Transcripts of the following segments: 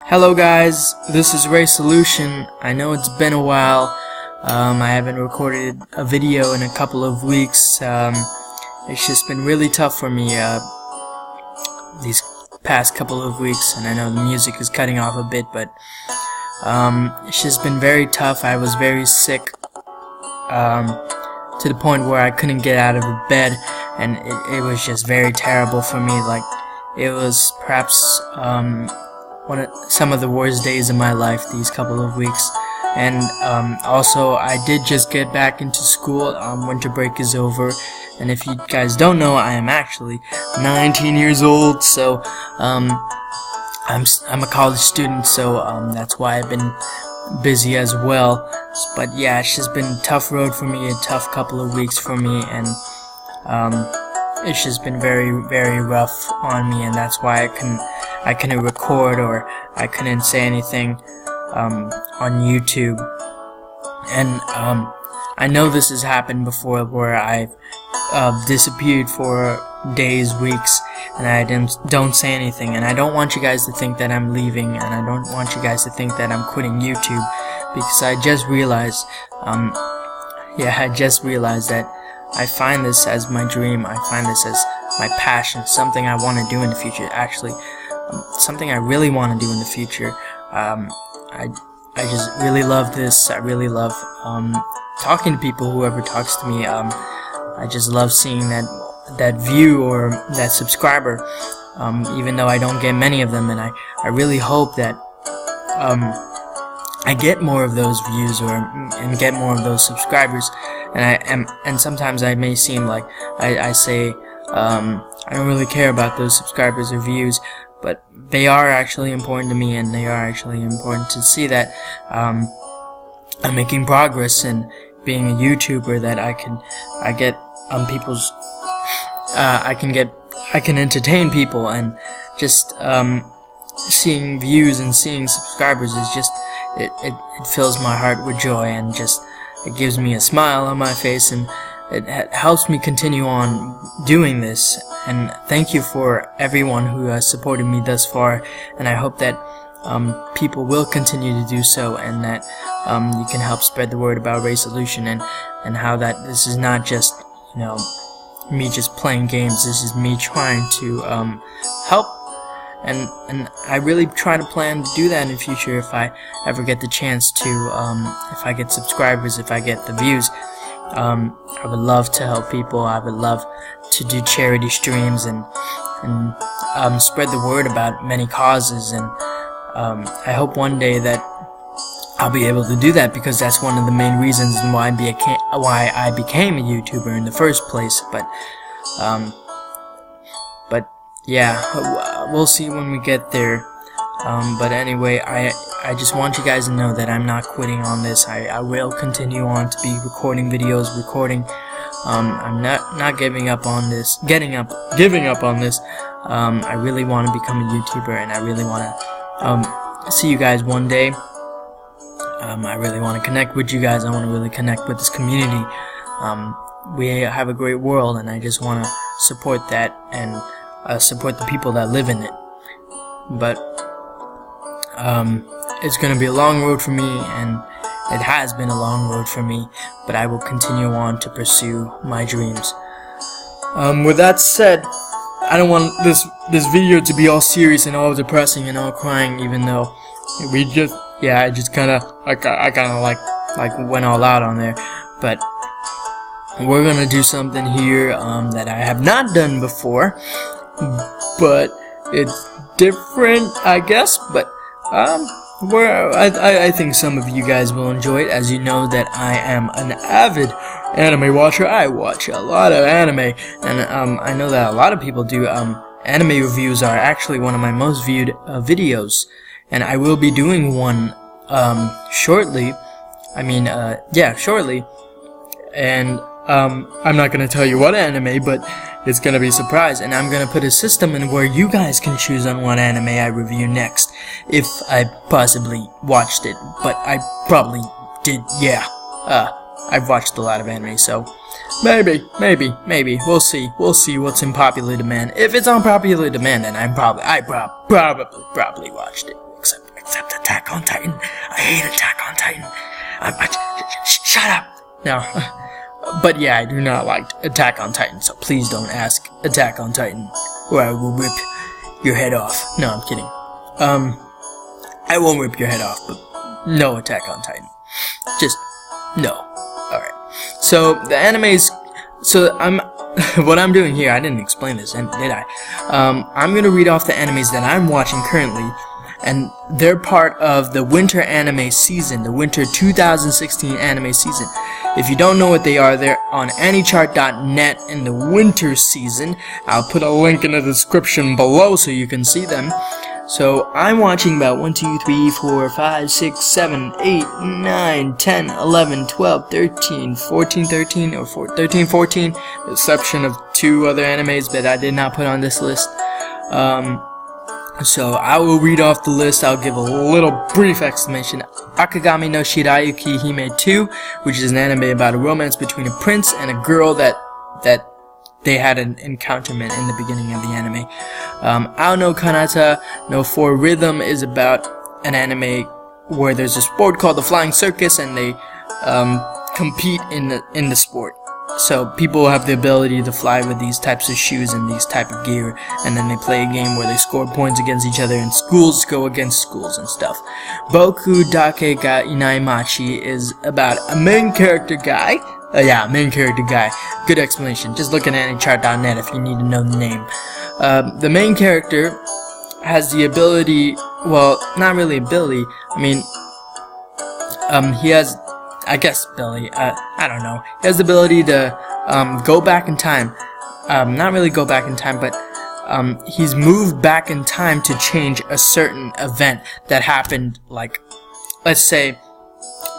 Hello guys, this is Ray Solution. I know it's been a while. I haven't recorded a video in a couple of weeks. It's just been really tough for me these past couple of weeks, and I know the music is cutting off a bit, but it's just been very tough. I was very sick to the point where I couldn't get out of the bed, and it was just very terrible for me. Like, it was perhaps some of the worst days of my life these couple of weeks. And also, I did just get back into school. Winter break is over, and if you guys don't know, I am actually 19 years old. So I'm a college student, so that's why I've been busy as well. But yeah, it's just been a tough road for me, a tough couple of weeks for me, and it's just been very, very rough on me, and that's why I couldn't record, or I couldn't say anything on YouTube. And I know this has happened before, where I've disappeared for days, weeks, and I don't say anything. And I don't want you guys to think that I'm leaving, and I don't want you guys to think that I'm quitting YouTube, because I just realized, that I find this as my dream. I find this as my passion, something I want to do in the future. Actually, something I really want to do in the future. I just really love this. I really love talking to people, whoever talks to me. I just love seeing that view or that subscriber, even though I don't get many of them, and I really hope that I get more of those views and get more of those subscribers. And sometimes I may seem like I say I don't really care about those subscribers or views, but they are actually important to me, and they are actually important to see that I'm making progress in being a YouTuber, that I get people's I can entertain people, and just seeing views and seeing subscribers is just it fills my heart with joy, and just it gives me a smile on my face, and it helps me continue on doing this. And thank you for everyone who has supported me thus far, and I hope that people will continue to do so, and that you can help spread the word about Ray Solution, and how that this is not just, me just playing games. This is me trying to help, and I really try to plan to do that in the future if I ever get the chance to, if I get subscribers, if I get the views. I would love to help people. I would love to do charity streams and spread the word about many causes, and I hope one day that I'll be able to do that, because that's one of the main reasons why I became a YouTuber in the first place. But yeah, we'll see when we get there. But anyway, I just want you guys to know that I'm not quitting on this. I will continue on to be recording videos, I'm not giving up on this, giving up on this. I really want to become a YouTuber, and I really want to see you guys one day. I really want to connect with you guys. I want to really connect with this community. We have a great world, and I just want to support that, and support the people that live in it. But it's going to be a long road for me, and it has been a long road for me, but I will continue on to pursue my dreams. With that said, I don't want this video to be all serious and all depressing and all crying, even though I just kind of went all out on there. But we're gonna do something here that I have not done before, but it's different, I guess. But I think some of you guys will enjoy it. As you know that I am an avid anime watcher. I watch a lot of anime, and I know that a lot of people do. Anime reviews are actually one of my most viewed videos, and I will be doing one shortly. Shortly. And I'm not gonna tell you what anime, but it's gonna be a surprise, and I'm gonna put a system in where you guys can choose on what anime I review next, if I possibly watched it. But I probably did. I've watched a lot of anime, so maybe, we'll see what's in popular demand. If it's on popular demand, then I probably watched it, Attack on Titan. I hate Attack on Titan. Shut up. No. But yeah, I do not like Attack on Titan, so please don't ask Attack on Titan, or I will rip your head off. No, I'm kidding. I won't rip your head off, but no Attack on Titan. Just, no. Alright. So, the animes, what I'm doing here, I didn't explain this, did I? I'm gonna read off the animes that I'm watching currently, and they're part of the winter anime season, the winter 2016 anime season. If you don't know what they are, they're on Anychart.net in the winter season. I'll put a link in the description below so you can see them. So I'm watching about 1, 2, 3, 4, 5, 6, 7, 8, 9, 10, 11, 12, 13, 14, 13, or 13, 14, with the exception of 2 other animes that I did not put on this list. So I will read off the list. I'll give a little brief explanation. Akagami no Shirayuki Hime 2, which is an anime about a romance between a prince and a girl that they had an encounterment in the beginning of the anime. Ao no Kanata no 4 Rhythm is about an anime where there's a sport called the Flying Circus, and they compete in the sport. So people have the ability to fly with these types of shoes and these type of gear, and then they play a game where they score points against each other, and schools go against schools and stuff. Boku Dake ga Inai Machi is about a main character guy. Main character guy. Good explanation. Just look at Anychart.net if you need to know the name. The main character has the ability, well, not really ability, I mean, he has, I guess, ability, I don't know. He has the ability to go back in time. Not really go back in time, but he's moved back in time to change a certain event that happened, like, let's say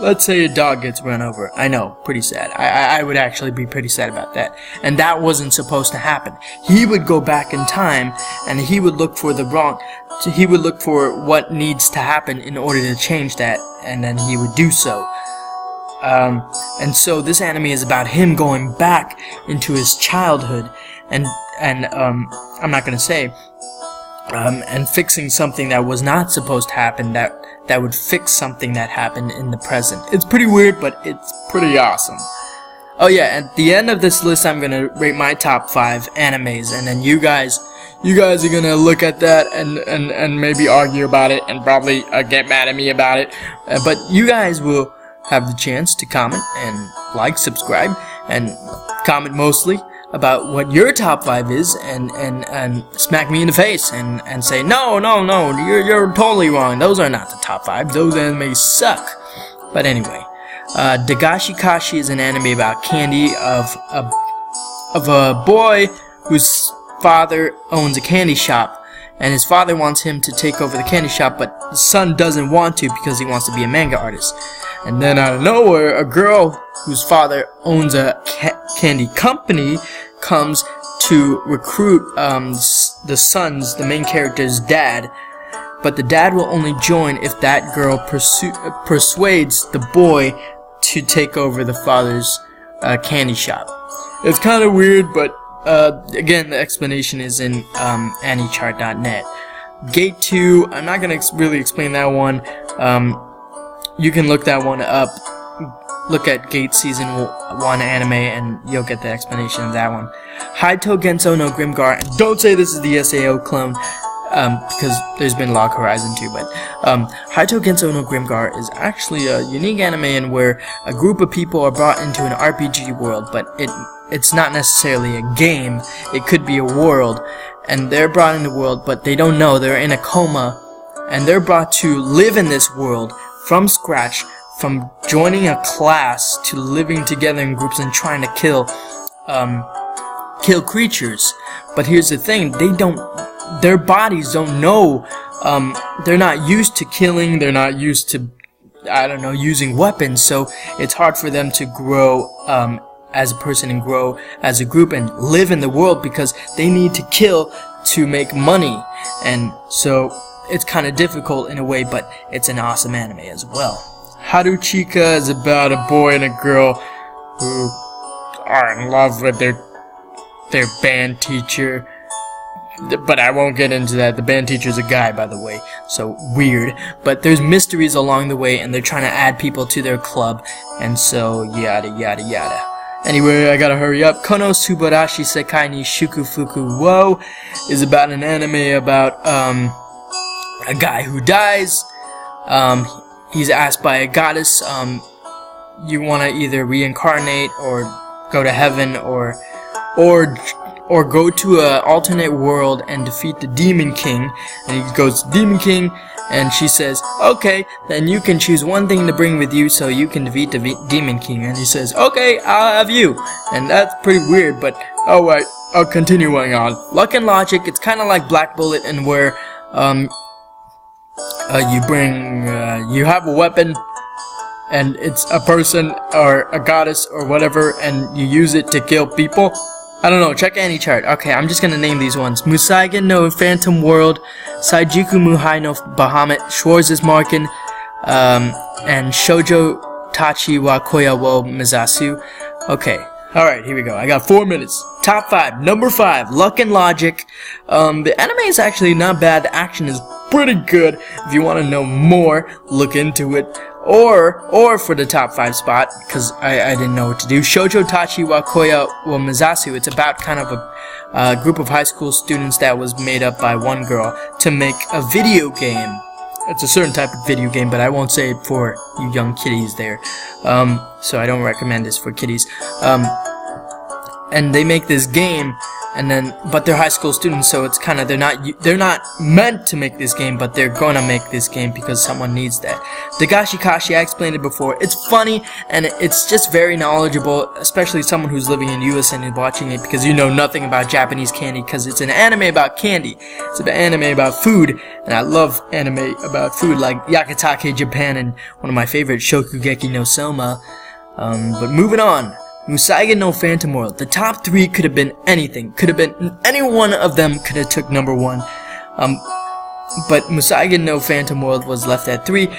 a dog gets run over. I know, pretty sad. I would actually be pretty sad about that. And that wasn't supposed to happen. He would go back in time, and he would look for he would look for what needs to happen in order to change that, and then he would do so. And so this anime is about him going back into his childhood, and I'm not gonna say, and fixing something that was not supposed to happen, that would fix something that happened in the present. It's pretty weird, but it's pretty awesome. Oh yeah, at the end of this list, I'm gonna rate my top 5 animes, and then you guys are gonna look at that and maybe argue about it, and probably get mad at me about it. But you guys will have the chance to comment and like, subscribe, and comment mostly about what your top 5 is, and smack me in the face and say, no, you're totally wrong. Those are not the top 5. Those animes suck. But anyway, Dagashi Kashi is an anime about candy of a boy whose father owns a candy shop, and his father wants him to take over the candy shop, but the son doesn't want to because he wants to be a manga artist. And then out of nowhere, a girl whose father owns a candy company comes to recruit the main character's dad, but the dad will only join if that girl persuades the boy to take over the father's candy shop. It's kind of weird, but again, the explanation is in Anychart.net. Gate 2, I'm not going to really explain that one. You can look that one up. Look at Gate Season 1 anime and you'll get the explanation of that one. Haito Genso no Grimgar, and don't say this is the SAO clone, because there's been Log Horizon too, but Haito Genso no Grimgar is actually a unique anime in where a group of people are brought into an RPG world, but it's not necessarily a game, it could be a world, and they're brought in the world, but they don't know, they're in a coma, and they're brought to live in this world from scratch, from joining a class to living together in groups and trying to kill creatures. But here's the thing, their bodies don't know, they're not used to killing, they're not used to, I don't know, using weapons, so it's hard for them to grow as a person and grow as a group and live in the world because they need to kill to make money. And so it's kind of difficult in a way, but it's an awesome anime as well. Haruchika is about a boy and a girl who are in love with their band teacher. But I won't get into that. The band teacher's a guy, by the way, so weird. But there's mysteries along the way, and they're trying to add people to their club, and so yada yada yada. Anyway, I gotta hurry up. Kono Subarashi Sekai ni Shukufuku wo is about an anime about a guy who dies. He's asked by a goddess, you want to either reincarnate or go to heaven or go to an alternate world and defeat the Demon King. And he goes to Demon King, and she says, okay, then you can choose one thing to bring with you so you can defeat the Demon King. And he says, okay, I'll have you. And that's pretty weird, but alright, I'll continue going on. Luck and Logic, it's kind of like Black Bullet, and where you have a weapon, and it's a person or a goddess or whatever, and you use it to kill people. I don't know, check any chart. Okay, I'm just gonna name these ones. Musaigen no Phantom World, Saijuku Muhai no Bahamut, Schwarz's Marken, and Shoujo Tachi wa Koya wo Mizasu. Okay, alright, here we go. I got 4 minutes. Top 5. Number 5, Luck and Logic. The anime is actually not bad. The action is pretty good. If you want to know more, look into it. Or for the top 5 spot, because I didn't know what to do, Shoujo Tachi wa Koya wo Mizasu. It's about kind of a group of high school students that was made up by one girl to make a video game. It's a certain type of video game, but I won't say it for you young kiddies there. So I don't recommend this for kiddies. And they make this game, but they're high school students, so it's kind of, they're not meant to make this game, but they're gonna make this game because someone needs that. Dagashi Kashi, I explained it before. It's funny, and it's just very knowledgeable, especially someone who's living in US and is watching it, because you know nothing about Japanese candy, because it's an anime about candy. It's an anime about food, and I love anime about food, like Yakatake Japan and one of my favorites, Shokugeki no Soma. But moving on. Musaigen no Phantom World. The top 3 could have been anything. Could have been any one of them could have took number 1. But Musaigen no Phantom World was left at 3.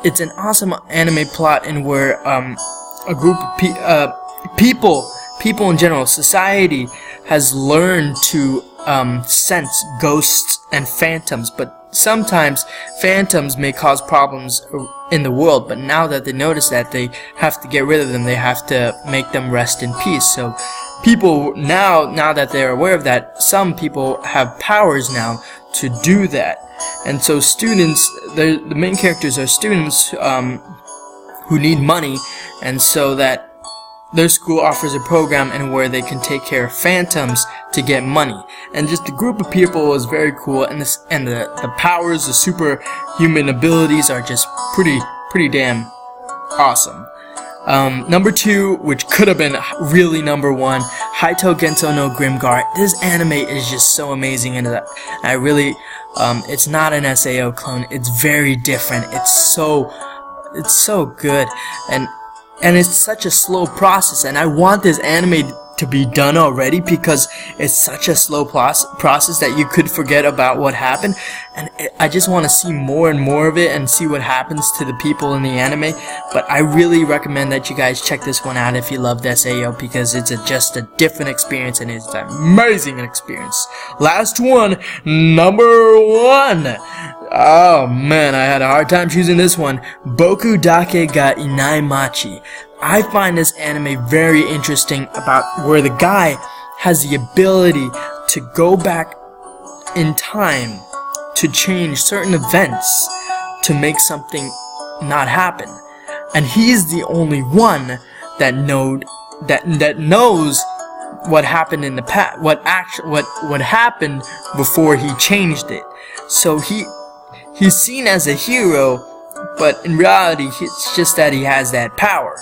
It's an awesome anime plot in where a group of people in general, society has learned to sense ghosts and phantoms, but sometimes phantoms may cause problems in the world, but now that they notice that, they have to get rid of them. They have to make them rest in peace. So people now that they're aware of that, some people have powers now to do that. And so students, the main characters are students who need money, and so that their school offers a program in where they can take care of phantoms to get money. And just the group of people is very cool, and the powers, the superhuman abilities are just pretty damn awesome. Number 2, which could have been really number 1, Haito Genso no Grimgar. This anime is just so amazing, and I really, it's not an SAO clone. It's very different. It's so good, and it's such a slow process, and I want this anime to be done already because it's such a slow process that you could forget about what happened, and I just want to see more and more of it and see what happens to the people in the anime. But I really recommend that you guys check this one out if you love SAO, because it's just a different experience, and it's an amazing experience. Last one, number 1. Oh man, I had a hard time choosing this one. Boku Dake ga Inai Machi. I find this anime very interesting, about where the guy has the ability to go back in time to change certain events to make something not happen. And he's the only one that knows what happened in the past, what happened before he changed it. So he's seen as a hero, but in reality, it's just that he has that power.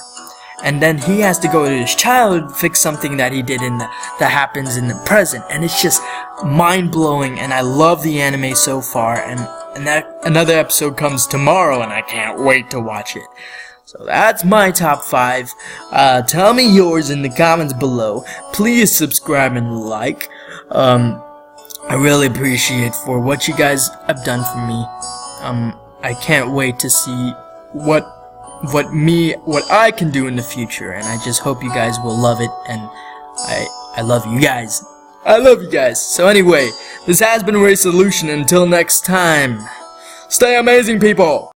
And then he has to go to his childhood, fix something that he did that happens in the present. And it's just mind-blowing, and I love the anime so far. And that another episode comes tomorrow, and I can't wait to watch it. So that's my top 5. Tell me yours in the comments below. Please subscribe and like. I really appreciate for what you guys have done for me. I can't wait to see what I can do in the future, and I just hope you guys will love it, and I love you guys. I love you guys. So anyway, this has been Ray Solution. Until next time, stay amazing, people.